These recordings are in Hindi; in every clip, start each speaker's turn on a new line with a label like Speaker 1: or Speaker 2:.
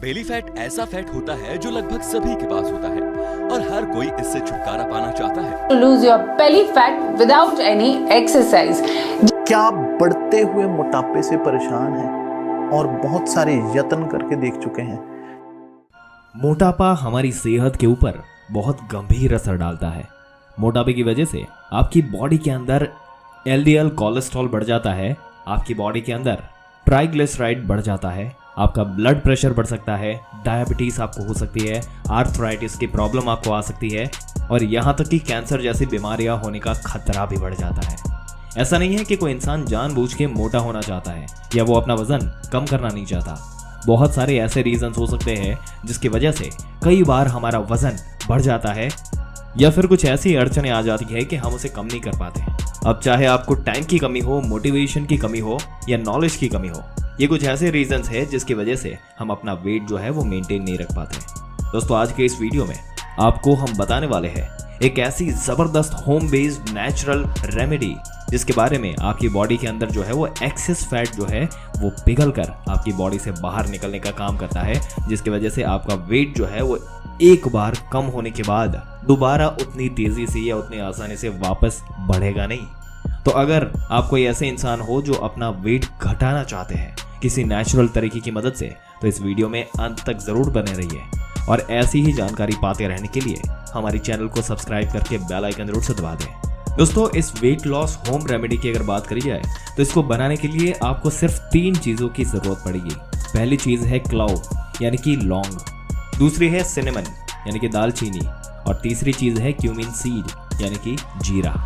Speaker 1: बेली फैट ऐसा फैट होता है जो लगभग सभी के पास होता है और हर कोई इससे छुटकारा पाना चाहता है।
Speaker 2: To lose your belly fat without any exercise.
Speaker 3: क्या आप बढ़ते हुए मोटापे से परेशान हैं और बहुत सारे यत्न करके देख चुके हैं?
Speaker 4: मोटापा हमारी सेहत के ऊपर बहुत गंभीर असर डालता है। मोटापे की वजह से आपकी बॉडी के अंदर एलडीएल कोलेस्ट्रॉल बढ़ जाता है, आपकी बॉडी के अंदर ट्राइग्लिसराइड बढ़ जाता है, आपका ब्लड प्रेशर बढ़ सकता है, डायबिटीज आपको हो सकती है, आर्थराइटिस की प्रॉब्लम आपको आ सकती है और यहाँ तक कि कैंसर जैसी बीमारियां होने का खतरा भी बढ़ जाता है। ऐसा नहीं है कि कोई इंसान जानबूझ के मोटा होना चाहता है या वो अपना वजन कम करना नहीं चाहता। बहुत सारे ऐसे रीजंस हो सकते हैं जिसकी वजह से कई बार हमारा वजन बढ़ जाता है या फिर कुछ ऐसी अड़चनें आ जाती है कि हम उसे कम नहीं कर पाते। अब चाहे आपको टाइम की कमी हो, मोटिवेशन की कमी हो या नॉलेज की कमी हो, ये कुछ ऐसे रीजंस है जिसकी वजह से हम अपना वेट जो है वो मेंटेन नहीं रख पाते। दोस्तों, आज के इस वीडियो में आपको हम बताने वाले हैं एक ऐसी जबरदस्त होम बेस्ड नेचुरल रेमेडी जिसके बारे में आपकी बॉडी के अंदर जो है वो एक्सेस फैट जो है वो पिघल कर आपकी बॉडी से बाहर निकलने का काम करता है, जिसकी वजह से आपका वेट जो है वो एक बार कम होने के बाद दोबारा उतनी तेजी से या उतनी आसानी से वापस बढ़ेगा नहीं। तो अगर आप कोई ऐसे इंसान हो जो अपना वेट घटाना चाहते हैं किसी नेचुरल तरीके की मदद से, तो इस वीडियो में अंत तक जरूर बने रहिए और ऐसी ही जानकारी पाते रहने के लिए हमारी चैनल को सब्सक्राइब करके बेल आइकन जरूर से दबा दें। दोस्तों, इस वेट लॉस होम रेमेडी की अगर बात करी जाए तो इसको बनाने के लिए आपको सिर्फ 3 चीजों की जरूरत पड़ेगी। पहली चीज है क्लोव यानी कि लौंग, दूसरी है सिनेमन यानी कि दालचीनी और तीसरी चीज है क्यूमिन सीड यानी कि जीरा।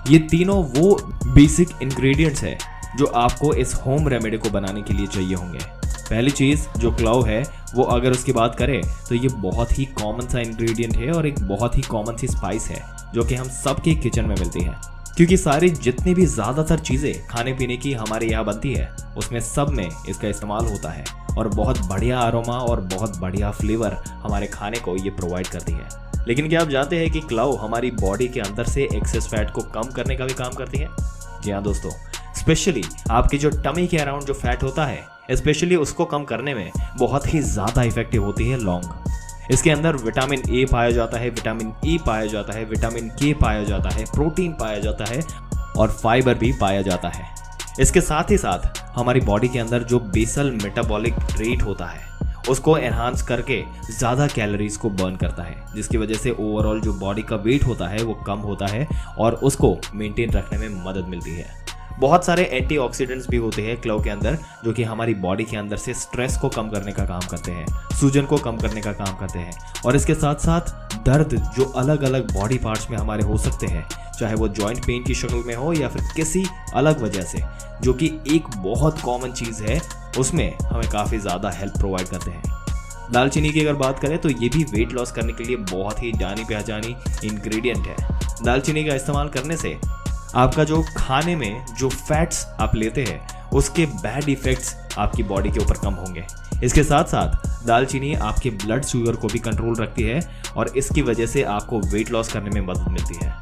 Speaker 4: ये तीनों वो बेसिक इंग्रेडिएंट्स है जो आपको इस होम रेमेडी को बनाने के लिए चाहिए होंगे। पहली चीज जो क्लोव है वो अगर उसकी बात करें तो ये बहुत ही कॉमन सा इंग्रेडिएंट है और एक बहुत ही कॉमन सी स्पाइस है जो कि हम सबके किचन में मिलती है, क्योंकि सारी जितनी भी ज्यादातर चीजें खाने पीने की हमारे यहाँ बनती है उसमें सब में इसका इस्तेमाल होता है और बहुत बढ़िया अरोमा और बहुत बढ़िया फ्लेवर हमारे खाने को ये प्रोवाइड करती है। लेकिन क्या आप जानते हैं कि क्लोव हमारी बॉडी के अंदर से एक्सेस फैट को कम करने का भी काम करती है? जी हाँ दोस्तों, स्पेशली आपकी जो टमी के अराउंड जो फैट होता है स्पेशली उसको कम करने में बहुत ही ज़्यादा इफेक्टिव होती है लौंग। इसके अंदर विटामिन ए पाया जाता है, विटामिन ई पाया जाता है, विटामिन के पाया जाता है, प्रोटीन पाया जाता है और फाइबर भी पाया जाता है। इसके साथ ही साथ हमारी बॉडी के अंदर जो बेसल मेटाबॉलिक रेट होता है उसको एनहांस करके ज़्यादा कैलोरीज को बर्न करता है, जिसकी वजह से ओवरऑल जो बॉडी का वेट होता है वो कम होता है और उसको मेंटेन रखने में मदद मिलती है। बहुत सारे एंटीऑक्सीडेंट्स भी होते हैं क्लोव के अंदर जो कि हमारी बॉडी के अंदर से स्ट्रेस को कम करने का काम करते हैं, सूजन को कम करने का काम करते हैं और इसके साथ साथ दर्द जो अलग अलग बॉडी पार्ट्स में हमारे हो सकते हैं, चाहे वो जॉइंट पेन की शक्ल में हो या फिर किसी अलग वजह से, जो कि एक बहुत कॉमन चीज़ है, उसमें हमें काफ़ी ज़्यादा हेल्प प्रोवाइड करते हैं। दालचीनी की अगर बात करें तो ये भी वेट लॉस करने के लिए बहुत ही जानी पहचानी इंग्रेडिएंट है। दालचीनी का इस्तेमाल करने से आपका जो खाने में जो फैट्स आप लेते हैं उसके बैड इफेक्ट्स आपकी बॉडी के ऊपर कम होंगे। इसके साथ साथ दालचीनी आपके ब्लड शुगर को भी कंट्रोल रखती है और इसकी वजह से आपको वेट लॉस करने में मदद मिलती है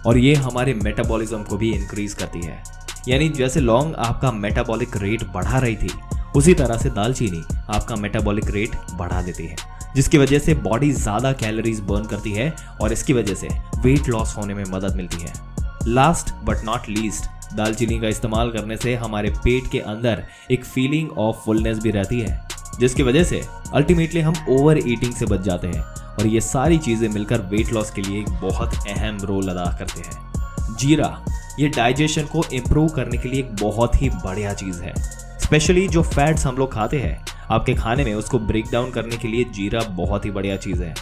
Speaker 4: और ये हमारे मेटाबॉलिज्म को भी इंक्रीज करती है। यानी जैसे लौंग आपका मेटाबॉलिक रेट बढ़ा रही थी, उसी तरह से दालचीनी आपका मेटाबॉलिक रेट बढ़ा देती है, जिसकी वजह से बॉडी ज़्यादा कैलोरीज बर्न करती है और इसकी वजह से वेट लॉस होने में मदद मिलती है। लास्ट बट नॉट लीस्ट, दालचीनी का इस्तेमाल करने से हमारे पेट के अंदर एक फीलिंग ऑफ फुलनेस भी रहती है, जिसकी वजह से अल्टीमेटली हम ओवर ईटिंग से बच जाते हैं और ये सारी चीज़ें मिलकर वेट लॉस के लिए एक बहुत अहम रोल अदा करते हैं। जीरा ये डाइजेशन को इम्प्रूव करने के लिए एक बहुत ही बढ़िया चीज़ है। स्पेशली जो फैट्स हम लोग खाते हैं आपके खाने में, उसको ब्रेक डाउन करने के लिए जीरा बहुत ही बढ़िया चीज़ है।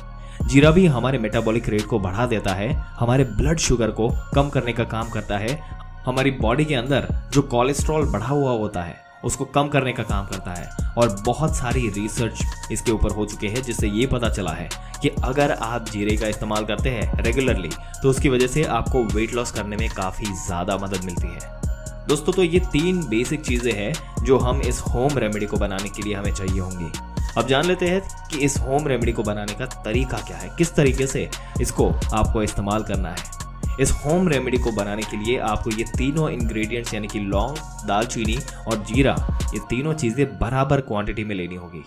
Speaker 4: जीरा भी हमारे मेटाबॉलिक रेट को बढ़ा देता है, हमारे ब्लड शुगर को कम करने का काम करता है, हमारी बॉडी के अंदर जो कोलेस्ट्रॉल बढ़ा हुआ होता है उसको कम करने का काम करता है और बहुत सारी रिसर्च इसके ऊपर हो चुके हैं, जिससे ये पता चला है कि अगर आप जीरे का इस्तेमाल करते हैं रेगुलरली तो उसकी वजह से आपको वेट लॉस करने में काफ़ी ज़्यादा मदद मिलती है। दोस्तों, तो ये 3 बेसिक चीज़ें हैं जो हम इस होम रेमेडी को बनाने के लिए हमें चाहिए होंगी। अब जान लेते हैं कि इस होम रेमेडी को बनाने का तरीका क्या है, किस तरीके से इसको आपको इस्तेमाल करना है। इस होम रेमेडी को बनाने के लिए आपको ये तीनों इंग्रेडिएंट्स यानी कि लौंग, दालचीनी और जीरा, ये तीनों चीज़ें बराबर क्वांटिटी में लेनी होगी।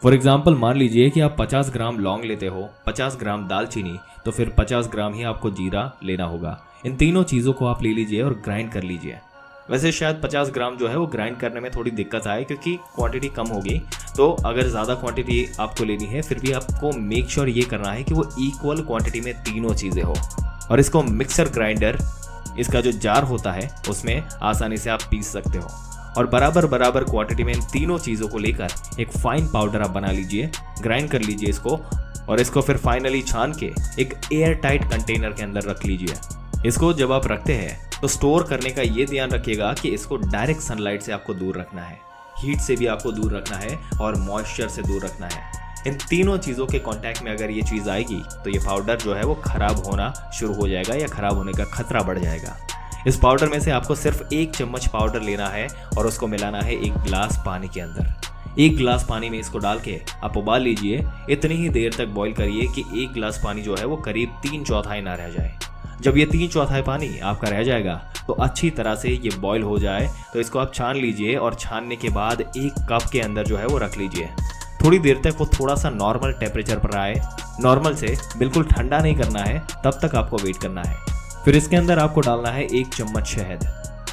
Speaker 4: फॉर एग्जाम्पल मान लीजिए कि आप 50 ग्राम लौंग लेते हो, 50 ग्राम दालचीनी, तो फिर 50 ग्राम ही आपको जीरा लेना होगा। इन तीनों चीज़ों को आप ले लीजिए और ग्राइंड कर लीजिए। वैसे शायद 50 ग्राम जो है वो ग्राइंड करने में थोड़ी दिक्कत आए क्योंकि क्वांटिटी कम होगी, तो अगर ज़्यादा क्वांटिटी आपको लेनी है फिर भी आपको मेक श्योर ये करना है कि वो इक्वल क्वांटिटी में तीनों चीज़ें हो। और इसको मिक्सर ग्राइंडर, इसका जो जार होता है उसमें आसानी से आप पीस सकते हो। और बराबर बराबर क्वांटिटी में इन तीनों चीज़ों को लेकर एक फाइन पाउडर आप बना लीजिए, ग्राइंड कर लीजिए इसको, और इसको फिर फाइनली छान के एक एयर टाइट कंटेनर के अंदर रख लीजिए। इसको जब आप रखते हैं तो स्टोर करने का ये ध्यान रखिएगा कि इसको डायरेक्ट सनलाइट से आपको दूर रखना है, हीट से भी आपको दूर रखना है और मॉइस्चर से दूर रखना है। इन तीनों चीज़ों के कांटेक्ट में अगर ये चीज़ आएगी तो ये पाउडर जो है वो ख़राब होना शुरू हो जाएगा या ख़राब होने का खतरा बढ़ जाएगा। इस पाउडर में से आपको सिर्फ 1 चम्मच पाउडर लेना है और उसको मिलाना है 1 गिलास पानी के अंदर। 1 गिलास पानी में इसको डाल के आप उबाल लीजिए। इतनी ही देर तक बॉईल करिए कि 1 गिलास पानी जो है वो करीब 3/4 ना रह जाए। जब ये 3/4 पानी आपका रह जाएगा तो अच्छी तरह से ये बॉईल हो जाए तो इसको आप छान लीजिए और छानने के बाद 1 कप के अंदर जो है वो रख लीजिए। थोड़ी देर तक वो थोड़ा सा नॉर्मल टेम्परेचर पर आए, नॉर्मल से बिल्कुल ठंडा नहीं करना है, तब तक आपको वेट करना है। फिर इसके अंदर आपको डालना है 1 चम्मच शहद।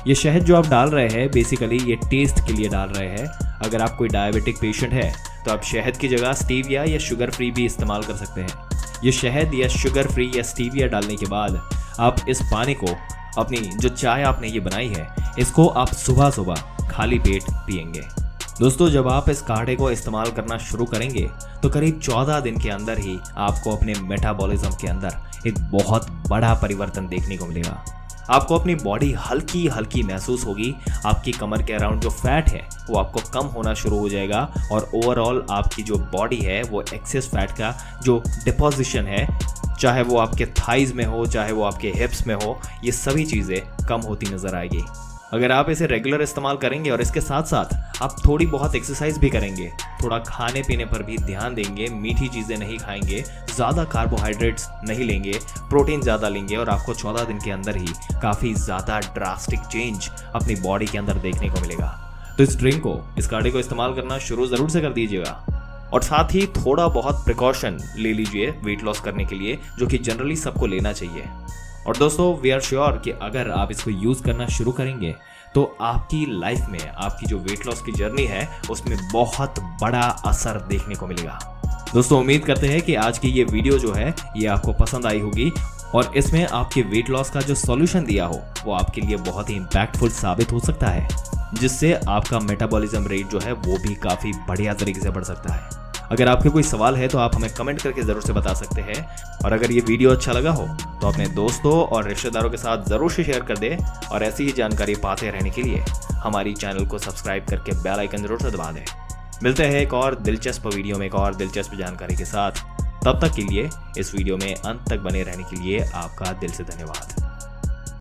Speaker 4: ये शहद जो आप डाल रहे हैं बेसिकली ये टेस्ट के लिए डाल रहे हैं। अगर आप कोई डायबिटिक पेशेंट है तो आप शहद की जगह स्टीविया या शुगर फ्री भी इस्तेमाल कर सकते हैं। ये शहद या शुगर फ्री या स्टीविया डालने के बाद आप इस पानी को, अपनी जो चाय आपने ये बनाई है, इसको आप सुबह सुबह खाली पेट पिएंगे। दोस्तों, जब आप इस काढ़े को इस्तेमाल करना शुरू करेंगे तो करीब 14 दिन के अंदर ही आपको अपने मेटाबॉलिज्म के अंदर एक बहुत बड़ा परिवर्तन देखने को मिलेगा। आपको अपनी बॉडी हल्की हल्की महसूस होगी। आपकी कमर के अराउंड जो फैट है वो आपको कम होना शुरू हो जाएगा और ओवरऑल आपकी जो बॉडी है वो एक्सेस फैट का जो डिपोजिशन है, चाहे वो आपके थाइज में हो, चाहे वो आपके हिप्स में हो, ये सभी चीज़ें कम होती नजर आएगी। अगर आप इसे रेगुलर इस्तेमाल करेंगे और इसके साथ साथ आप थोड़ी बहुत एक्सरसाइज भी करेंगे, थोड़ा खाने पीने पर भी ध्यान देंगे, मीठी चीज़ें नहीं खाएंगे, ज़्यादा कार्बोहाइड्रेट्स नहीं लेंगे, प्रोटीन ज़्यादा लेंगे, और आपको 14 दिन के अंदर ही काफ़ी ज़्यादा ड्रास्टिक चेंज अपनी बॉडी के अंदर देखने को मिलेगा। तो इस ड्रिंक को, इस काढ़े को इस्तेमाल करना शुरू ज़रूर से कर दीजिएगा। और साथ ही थोड़ा बहुत प्रिकॉशन ले लीजिए वेट लॉस करने के लिए, जो कि जनरली सबको लेना चाहिए। और दोस्तों, वी आर श्योर कि अगर आप इसको यूज़ करना शुरू करेंगे तो आपकी लाइफ में आपकी जो वेट लॉस की जर्नी है उसमें बहुत बड़ा असर देखने को मिलेगा। दोस्तों, उम्मीद करते हैं कि आज की ये वीडियो जो है ये आपको पसंद आई होगी और इसमें आपके वेट लॉस का जो सॉल्यूशन दिया हो वो आपके लिए बहुत ही इम्पैक्टफुल साबित हो सकता है, जिससे आपका मेटाबॉलिज्म रेट जो है वो भी काफ़ी बढ़िया तरीके से बढ़ सकता है। अगर आपके कोई सवाल है तो आप हमें कमेंट करके ज़रूर से बता सकते हैं। और अगर ये वीडियो अच्छा लगा हो तो अपने दोस्तों और रिश्तेदारों के साथ ज़रूर से शेयर कर दें, और ऐसी ही जानकारी पाते रहने के लिए हमारी चैनल को सब्सक्राइब करके बेल आइकन ज़रूर से दबा दें। मिलते हैं एक और दिलचस्प वीडियो में एक और दिलचस्प जानकारी के साथ। तब तक के लिए इस वीडियो में अंत तक बने रहने के लिए आपका दिल से धन्यवाद।